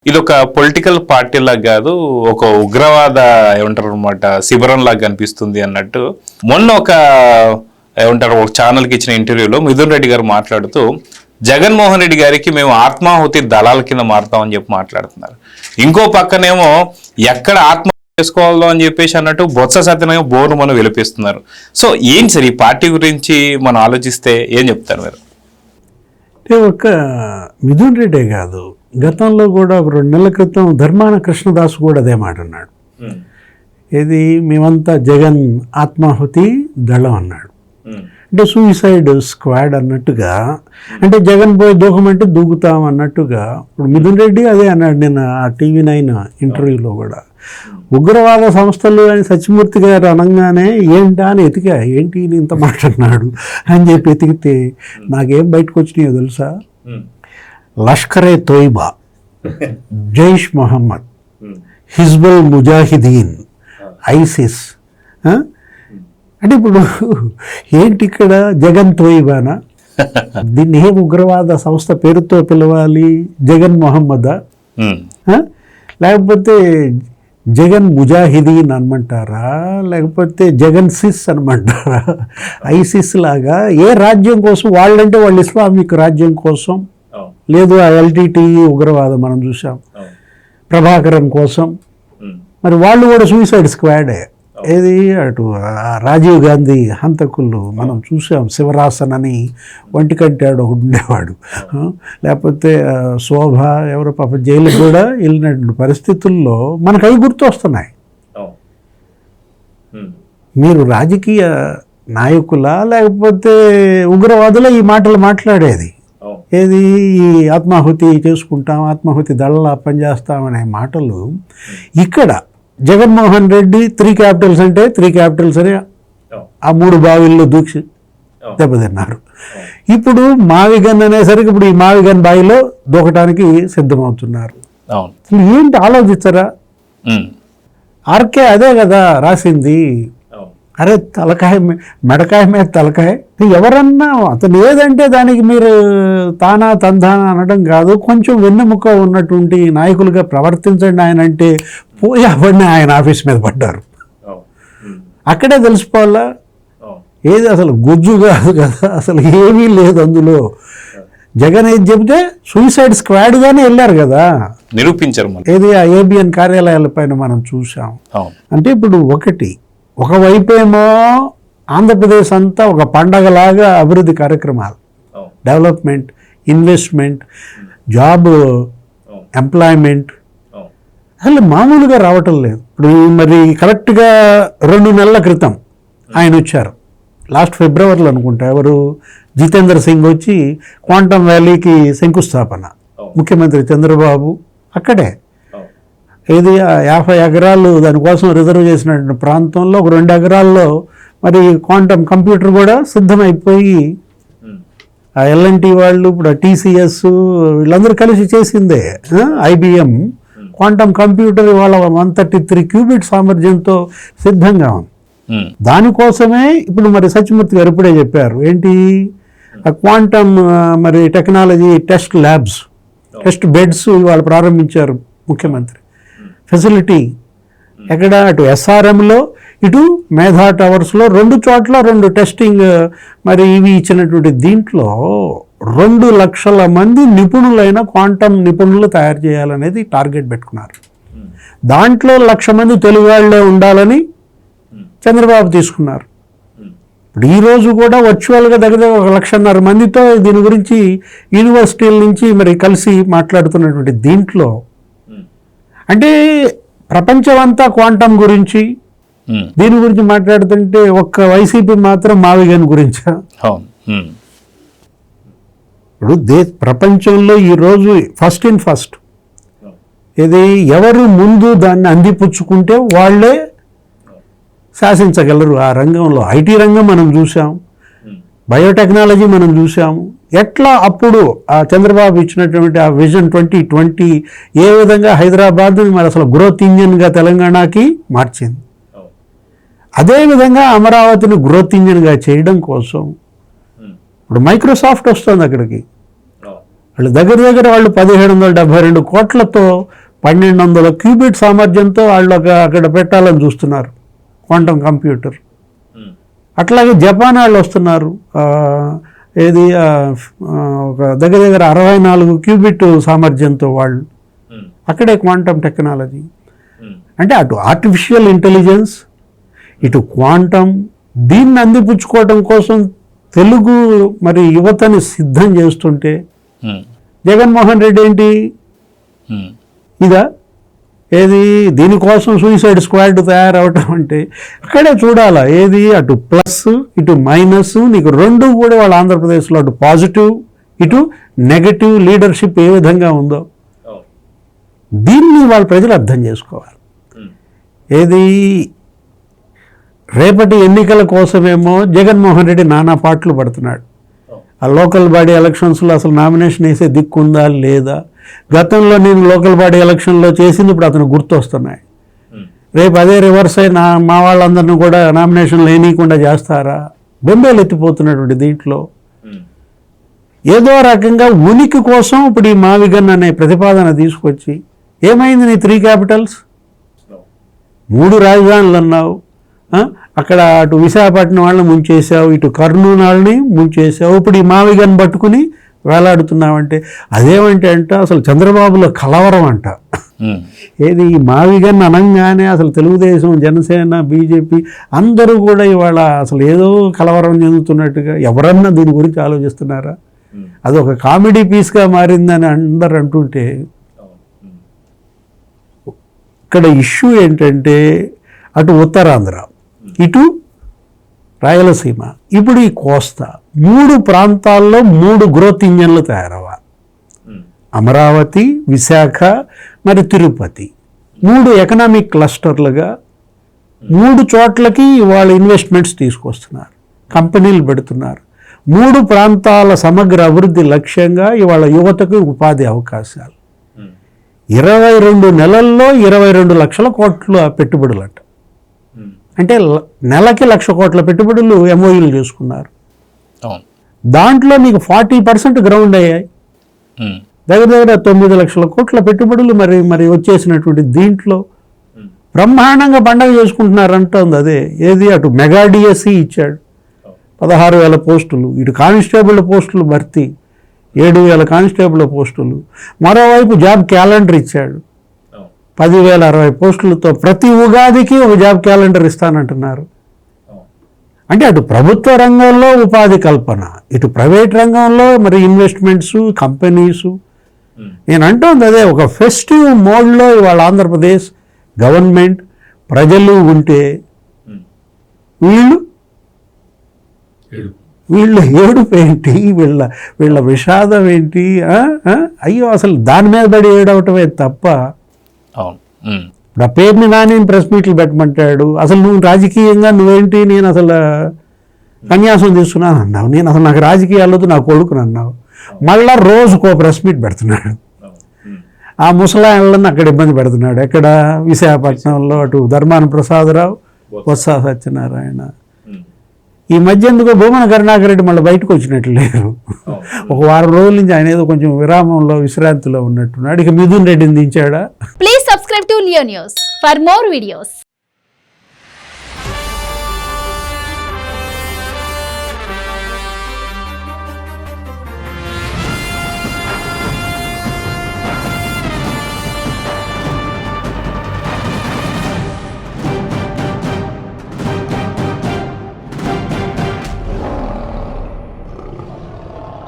ఇది ఒక political party లాగా కాదు, ఒక ఉగ్రవాద ఏమంటారు అనమాట శిబిరం లాగా కనిపిస్తుంది అన్నట్టు. మొన్న ఒక ఏమంటారు ఒక ఛానల్కి ఇచ్చిన ఇంటర్వ్యూలో మిథున్ రెడ్డి గారు మాట్లాడుతూ జగన్మోహన్ రెడ్డి గారికి మేము ఆత్మాహుతి దళాల కింద మారుతామని చెప్పి మాట్లాడుతున్నారు. ఇంకో పక్కనేమో ఎక్కడ ఆత్మహత్య చేసుకోవాలో అని చెప్పేసి అన్నట్టు బొత్స సత్యనారాయణ బోర్డు మనం విలిపిస్తున్నారు. సో ఏంటి సార్ ఈ పార్టీ గురించి మనం ఆలోచిస్తే ఏం చెప్తారు మీరు? ఒక మిథున్ రెడ్డే కాదు, గతంలో కూడా ఒక 2 నెలల క్రితం ధర్మాన కృష్ణదాస్ కూడా అదే మాట అన్నాడు. ఇది మేమంతా జగన్ ఆత్మాహుతి దళం అన్నాడు. అంటే సూసైడ్ స్క్వాడ్ అన్నట్టుగా, అంటే జగన్ పోయి దూకమంటే దూకుతాం అన్నట్టుగా. ఇప్పుడు మిథున్ రెడ్డి అదే అన్నాడు నిన్న ఆ TV9 ఇంటర్వ్యూలో కూడా. ఉగ్రవాద సంస్థలు అని సత్యమూర్తి గారు అనగానే ఏంటా అని ఎతికా, ఏంటి ఇంత మాట అన్నాడు అని చెప్పి ఎతికితే నాకేం బయటకు వచ్చినాయో తెలుసా? లష్కరే తోయిబా, జైష్ మొహమ్మద్, హిజ్బుల్ ముజాహిదీన్, ఐసిస్. అంటే ఇప్పుడు ఏంటి ఇక్కడ జగన్ తోయిబానా? దీన్ని ఏ ఉగ్రవాద సంస్థ పేరుతో పిలవాలి? జగన్ మొహమ్మదా, లేకపోతే జగన్ ముజాహిదీన్ అనమంటారా, లేకపోతే జగన్ సిస్ అనమంటారా? ఐసిస్ లాగా ఏ రాజ్యం కోసం? వాళ్ళంటే వాళ్ళు ఇస్లామిక్ రాజ్యం కోసం, లేదు ఆ LTTE ఉగ్రవాదం మనం చూసాం, ప్రభాకరన్ కోసం. మరి వాళ్ళు కూడా సూసైడ్ స్క్వాడే. ఏది అటు రాజీవ్ గాంధీ హంతకులు మనం చూసాం, శివరాసన్ అని ఒంటికంటాడు ఒకటి ఉండేవాడు, లేకపోతే శోభ ఎవరో పాప జైలు కూడా వెళ్ళినటువంటి పరిస్థితుల్లో మనకు అవి గుర్తొస్తున్నాయి. మీరు రాజకీయ నాయకులా లేకపోతే ఉగ్రవాదుల ఈ మాటలు మాట్లాడేది? ఏది ఈ ఆత్మాహుతి చేసుకుంటాం, ఆత్మాహుతి దళలా పనిచేస్తామనే మాటలు ఇక్కడ జగన్మోహన్ రెడ్డి 3 క్యాపిటల్స్ అంటే 3 క్యాపిటల్స్ అని ఆ 3 బావిల్లో దూకి దెబ్బతిన్నారు. ఇప్పుడు మావిగన్ అనేసరికి ఇప్పుడు ఈ మావిగన్ బావిలో దూకటానికి సిద్ధమవుతున్నారు. ఏంటి ఆలోచించరా? ఆర్కే అదే కదా రాసింది. అరే తలకాయ మెడకాయ మీద తలకాయ. ఎవరన్నా అతను ఏదంటే దానికి మీరు తానా తందానా అనడం కాదు, కొంచెం వెన్నెముక ఉన్నటువంటి నాయకులుగా ప్రవర్తించండి. ఆయన అంటే పోయి అవన్నీ ఆయన ఆఫీస్ మీద పడ్డారు. అక్కడే తెలిసిపోవాలా ఏది అసలు గుజ్జు కాదు కదా, అసలు ఏమీ లేదు అందులో. జగన్ ఏది చెబితే సూసైడ్ స్క్వాడ్గానే వెళ్ళారు కదా, నిరూపించారు. ఏది ఆ ABN కార్యాలయాల పైన మనం చూసాం. అంటే ఇప్పుడు ఒకవైపేమో ఆంధ్రప్రదేశ్ అంతా ఒక పండగలాగా అభివృద్ధి కార్యక్రమాలు, డెవలప్మెంట్, ఇన్వెస్ట్మెంట్, జాబ్, ఎంప్లాయ్మెంట్ అసలు మామూలుగా రావటం లేదు. ఇప్పుడు మరి కరెక్ట్గా 2 నెలల క్రితం ఆయన వచ్చారు, లాస్ట్ ఫిబ్రవరిలో అనుకుంటా. ఎవరు? జితేంద్ర సింగ్ వచ్చి క్వాంటమ్ వ్యాలీకి శంకుస్థాపన, ముఖ్యమంత్రి చంద్రబాబు అక్కడే. ఇది 50 ఎకరాలు దానికోసం రిజర్వ్ చేసినటువంటి ప్రాంతంలో ఒక 2 ఎకరాల్లో మరి క్వాంటమ్ కంప్యూటర్ కూడా సిద్ధమైపోయి ఆ L&T వాళ్ళు, ఇప్పుడు TCS వీళ్ళందరూ కలిసి చేసిందే. IBM క్వాంటమ్ కంప్యూటర్ ఇవాళ 133 క్యూబిట్ సామర్థ్యంతో సిద్ధంగా ఉంది. దానికోసమే ఇప్పుడు మరి సత్యమూర్తి గారు ఇప్పుడే చెప్పారు ఏంటి, ఆ క్వాంటమ్ మరి technology test labs, test beds ఇవాళ ప్రారంభించారు ముఖ్యమంత్రి. ఫెసిలిటీ ఎక్కడ? అటు SRMలో, ఇటు మేధా టవర్స్లో 2 చోట్ల 2 టెస్టింగ్ మరి ఇవి ఇచ్చినటువంటి దీంట్లో 2 లక్షల మంది నిపుణులైన క్వాంటమ్ నిపుణులు తయారు చేయాలనేది టార్గెట్ పెట్టుకున్నారు. దాంట్లో 1,00,000 మంది తెలుగు వాళ్ళే ఉండాలని చంద్రబాబు తీసుకున్నారు. ఇప్పుడు ఈరోజు కూడా వర్చువల్గా దగ్గర 1,50,000 మందితో దీని గురించి యూనివర్సిటీల నుంచి మరి కలిసి మాట్లాడుతున్నటువంటి దీంట్లో అంటే ప్రపంచం అంతా క్వాంటమ్ గురించి దీని గురించి మాట్లాడుతుంటే ఒక్క వైసీపీ మాత్రం మావిగన్ గురించా? ఇప్పుడు ప్రపంచంలో ఈరోజు ఫస్ట్ ఇది ఎవరు ముందు దాన్ని అందిపుచ్చుకుంటే వాళ్ళే శాసించగలరు ఆ రంగంలో. IT రంగం మనం చూసాం, బయోటెక్నాలజీ మనం చూసాము. ఎట్లా అప్పుడు ఆ చంద్రబాబు ఇచ్చినటువంటి ఆ విజన్ 2020 ఏ విధంగా హైదరాబాద్ మరి అసలు గ్రోత్ ఇంజిన్గా తెలంగాణకి మార్చింది, అదేవిధంగా అమరావతిని గ్రోత్ ఇంజిన్గా చేయడం కోసం ఇప్పుడు మైక్రోసాఫ్ట్ వస్తుంది అక్కడికి. వాళ్ళు దగ్గర వాళ్ళు 1772 కోట్లతో 1200 క్యూబిట్ సామర్థ్యంతో వాళ్ళు అక్కడ పెట్టాలని చూస్తున్నారు క్వాంటమ్ కంప్యూటర్. అట్లాగే జపాన్ వాళ్ళు వస్తున్నారు, ఏది ఒక దగ్గర 64 క్యూబిట్ సామర్థ్యంతో వాళ్ళు, అక్కడే క్వాంటమ్ టెక్నాలజీ. అంటే అటు ఆర్టిఫిషియల్ ఇంటెలిజెన్స్, ఇటు క్వాంటమ్, దీన్ని అందిపుచ్చుకోవడం కోసం తెలుగు మరి యువతని సిద్ధం చేస్తుంటే జగన్మోహన్ రెడ్డి ఏంటి ఇదా ఏది దీనికోసం సూసైడ్ స్క్వాడ్ తయారవటం అంటే అక్కడే చూడాలా, ఏది అటు ప్లస్ ఇటు మైనస్, నీకు రెండు కూడా వాళ్ళ ఆంధ్రప్రదేశ్లో అటు పాజిటివ్ ఇటు నెగటివ్ లీడర్షిప్ ఏ విధంగా ఉందో దీన్ని వాళ్ళ ప్రజలు అర్థం చేసుకోవాలి. ఏది రేపటి ఎన్నికల కోసమేమో జగన్మోహన్ రెడ్డి నానా పాటలు పడుతున్నాడు. ఆ లోకల్ బాడీ ఎలక్షన్స్లో అసలు నామినేషన్ వేసే దిక్కుందా లేదా, గతంలో నేను లోకల్ బాడీ ఎలక్షన్లో చేసింది ఇప్పుడు అతను గుర్తొస్తున్నాయి. రేపు అదే రివర్స్ అయి మా వాళ్ళందరినీ కూడా నామినేషన్లు వేయనీయకుండా చేస్తారా, బొంబేలు ఎత్తిపోతున్నటువంటి దీంట్లో ఏదో రకంగా ఉనికి కోసం ఇప్పుడు ఈ మావిగన్ అనే ప్రతిపాదన తీసుకొచ్చి ఏమైంది నీ 3 క్యాపిటల్స్ 3 రాజధానులు అన్నావు, అక్కడ అటు విశాఖపట్నం వాళ్ళని ముంచేసావు, ఇటు కర్నూలు వాళ్ళని ముంచేసావు, ఇప్పుడు ఈ మావిగన్ పట్టుకుని వేలాడుతున్నావంటే అదేమంటే అంట అసలు చంద్రబాబులో కలవరం అంట. ఏది ఈ మావిగన్ అనగానే అసలు తెలుగుదేశం, జనసేన, బీజేపీ అందరూ కూడా ఇవాళ అసలు ఏదో కలవరం చెందుతున్నట్టుగా ఎవరన్నా దీని గురించి ఆలోచిస్తున్నారా? అది ఒక కామెడీ పీస్గా మారిందని అందరు అంటుంటే ఇక్కడ ఇష్యూ ఏంటంటే అటు ఉత్తరాంధ్ర ఇటు రాయలసీమ ఇప్పుడు ఈ కోస్తా 3 ప్రాంతాల్లో 3 గ్రోత్ ఇంజన్లు తయారవ్వాలి. అమరావతి, విశాఖ, మరి తిరుపతి 3 ఎకనామిక్ క్లస్టర్లుగా 3 చోట్లకి వాళ్ళు ఇన్వెస్ట్మెంట్స్ తీసుకొస్తున్నారు, కంపెనీలు పెడుతున్నారు. 3 ప్రాంతాల సమగ్ర అభివృద్ధి లక్ష్యంగా ఇవాళ యువతకు ఉపాధి అవకాశాలు. 22 నెలల్లో 22 లక్షల కోట్ల పెట్టుబడులట, అంటే నెలకి 1,00,000 కోట్ల పెట్టుబడులు ఎంఓయూలు చేసుకున్నారు. దాంట్లో నీకు 40% గ్రౌండ్ అయ్యాయి, దగ్గర 9 లక్షల కోట్ల పెట్టుబడులు మరి వచ్చేసినటువంటి దీంట్లో బ్రహ్మాండంగా పండగ చేసుకుంటున్నారు అంటుంది. అదే ఏది అటు మెగా డిఎస్సి ఇచ్చాడు 16,000 పోస్టులు, ఇటు కానిస్టేబుల్ పోస్టులు భర్తీ 7,000 కానిస్టేబుల్ పోస్టులు, మరోవైపు జాబ్ క్యాలెండర్ ఇచ్చాడు 10,060 పోస్టులతో ప్రతి ఉగాదికి ఒక జాబ్ క్యాలెండర్ ఇస్తానంటున్నారు. అంటే అటు ప్రభుత్వ రంగంలో ఉపాధి కల్పన, ఇటు ప్రైవేట్ రంగంలో మరి ఇన్వెస్ట్మెంట్స్, కంపెనీసు. నేను అంటుంది అదే ఒక ఫెస్టివ్ మోడ్లో ఇవాళ ఆంధ్రప్రదేశ్ గవర్నమెంట్ ప్రజలు ఉంటే వీళ్ళు ఏడుపు ఏంటి, వీళ్ళ విషాదం ఏంటి? అయ్యో అసలు దాని మీద పడి ఏడవటమే తప్ప. ఇప్పుడు ఆ పేరుని నాని ప్రెస్ మీట్లు పెట్టమంటాడు, అసలు నువ్వు రాజకీయంగా నువ్వేంటి, నేను అసలు కన్యాసం తీసుకున్నాను అన్నావు, నేను అసలు నాకు రాజకీయాలతో నా కొడుకుని అన్నావు, మళ్ళా రోజుకో ప్రెస్ మీట్ పెడుతున్నాడు. ఆ ముసలాయనలను అక్కడ ఇబ్బంది పెడుతున్నాడు, ఎక్కడ విశాఖపట్నంలో అటు ధర్మాన ప్రసాదరావు, బొత్స సత్యనారాయణ. ఈ మధ్య ఎందుకో భూమన కరుణాకర్ రెడ్డి మళ్ళీ బయటకు వచ్చినట్లు లేరు, ఒక వారం రోజుల నుంచి ఆయన ఏదో కొంచెం విరామంలో విశ్రాంతిలో ఉన్నట్టున్నాడు. ఇక మిథున్ రెడ్డిని దించాడా? Please subscribe to Leo News for more videos.